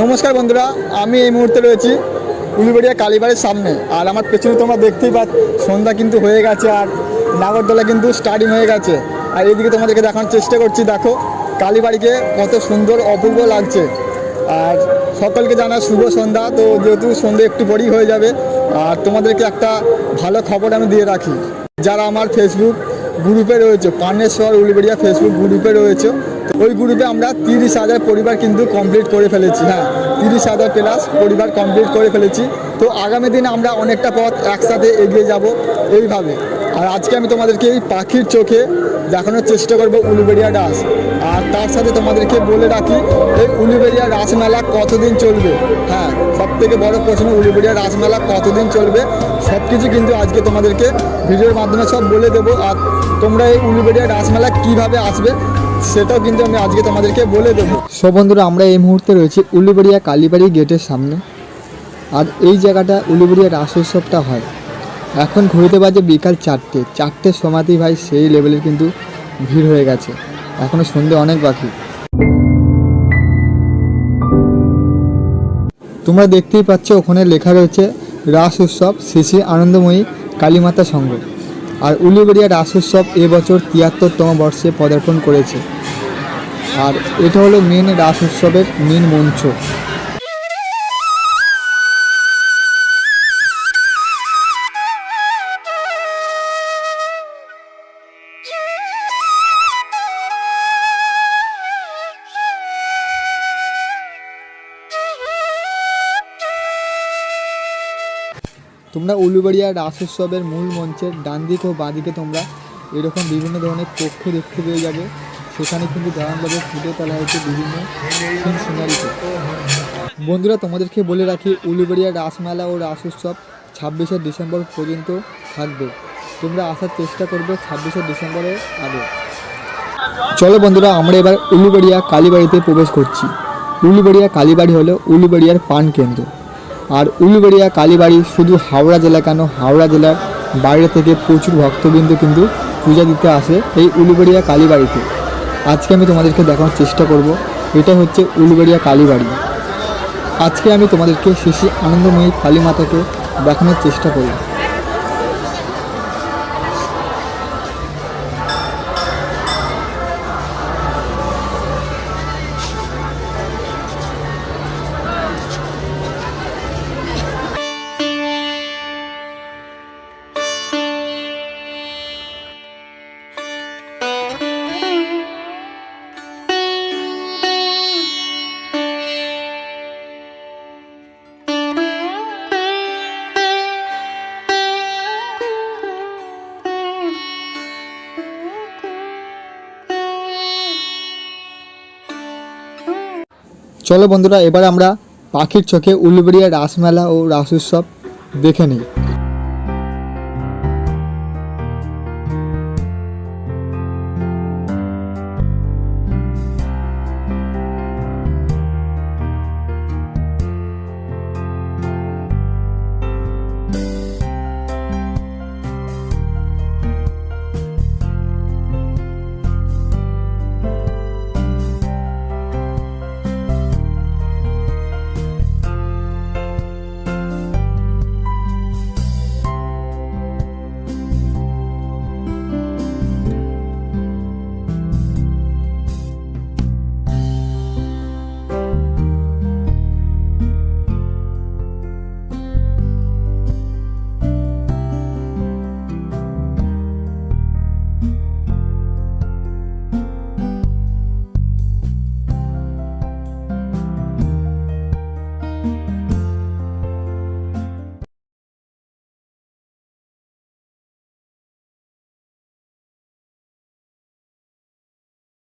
নমস্কার বন্ধুরা, আমি এই মুহূর্তে রয়েছি উলুবেড়িয়া কালীবাড়ির সামনে। আর আমার পেছনে তোমরা দেখতেই পাচ্ছ সন্ধ্যা কিন্তু হয়ে গেছে আর নাগরদোলা কিন্তু স্টার্টিং হয়ে গেছে। আর এইদিকে তোমাদেরকে দেখানোর চেষ্টা করছি, দেখো কালীবাড়িকে কত সুন্দর অপূর্ব লাগছে। আর সকলকে জানা শুভ সন্ধ্যা। তো যেহেতু সন্ধ্যে একটু পরেই হয়ে যাবে, আর তোমাদেরকে একটা ভালো খবর আমি দিয়ে রাখি। যারা আমার ফেসবুক গ্রুপে রয়েছে, পানেশ্বর উলুবেড়িয়া ফেসবুক গ্রুপে রয়েছে, ওই গ্রুপে আমরা 30,000 পরিবার কিন্তু কমপ্লিট করে ফেলেছি। হ্যাঁ, 30,000 প্লাস পরিবার কমপ্লিট করে ফেলেছি। তো আগামী দিনে আমরা অনেকটা পথ একসাথে এগিয়ে যাব এইভাবে। আর আজকে আমি তোমাদেরকে এই পাখির চোখে দেখানোর চেষ্টা করব উলুবেড়িয়া রাস। আর তার সাথে তোমাদেরকে বলে রাখি, এই উলুবেড়িয়া রাসমেলা কতদিন চলবে। হ্যাঁ, সব থেকে বড় প্রশ্ন, উলুবেড়িয়া রাসমেলা কতদিন চলবে সব কিছু কিন্তু আজকে তোমাদেরকে ভিডিওর মাধ্যমে সব বলে দেবো। আর তোমরা এই উলুবেড়িয়া রাসমেলা কীভাবে আসবে সেটাও কিন্তু আমি আজকে তোমাদেরকে বলে দেবো। সব বন্ধুরা, আমরা এই মুহূর্তে রয়েছি উলুবেড়িয়া কালীবাড়ি গেটের সামনে। আর এই জায়গাটা উলুবেড়িয়া রাস উৎসবটা হয়। এখন ঘুরতে বাজে বিকাল 4টের সময়তেই ভাই সেই লেভেলের কিন্তু ভিড় হয়ে গেছে। এখনও সন্ধে অনেক বাকি। তোমরা দেখতেই পাচ্ছ ওখানে লেখা রয়েছে রাস উৎসব শ্রী শ্রী আনন্দময়ী কালীমাতা সংঘ। আর উলুবেড়িয়া রাস উৎসব এবছর 73তম বর্ষে পদার্পণ করেছে। আর এটা হলো মেন রাস উৎসবের মেন মঞ্চ। তোমরা উলুবেড়িয়া রাস উৎসবের মূল মঞ্চের ডান দিক ও বাঁ দিকে তোমরা এরকম বিভিন্ন ধরনের কক্ষ দেখতে পেয়ে যাবে। সেখানে কিন্তু দারুণভাবে ফুটে তোলা হয়েছে বিভিন্ন সিনারিতে। বন্ধুরা, তোমাদেরকে বলে রাখি, উলুবেড়িয়া রাসমেলা ও রাস উৎসব 26শে ডিসেম্বর পর্যন্ত থাকবে। তোমরা আসার চেষ্টা করবে 26শে ডিসেম্বরের আগে। চলো বন্ধুরা, আমরা এবার উলুবেড়িয়া কালীবাড়িতে প্রবেশ করছি। উলুবেড়িয়া কালীবাড়ি হলো উলুবেড়িয়ার প্রাণ কেন্দ্র। আর উলুবেড়িয়া কালীবাড়ি শুধু হাওড়া জেলা কেন, হাওড়া জেলার বাইরে থেকে প্রচুর ভক্তবৃন্দ কিন্তু পূজা দিতে আসে এই উলুবেড়িয়া কালীবাড়িতে। আজকে আমি তোমাদেরকে দেখানোর চেষ্টা করব, এটা হচ্ছে উলুবেড়িয়া কালীবাড়ি। আজকে আমি তোমাদেরকে শ্রী শ্রী আনন্দময়ী কালী মাতাকে দেখানোর চেষ্টা করব। চলো বন্ধুরা, এবার আমরা পাখির চোখে উলুবেড়িয়া রাসমেলা ও রাস উৎসব দেখে নিই।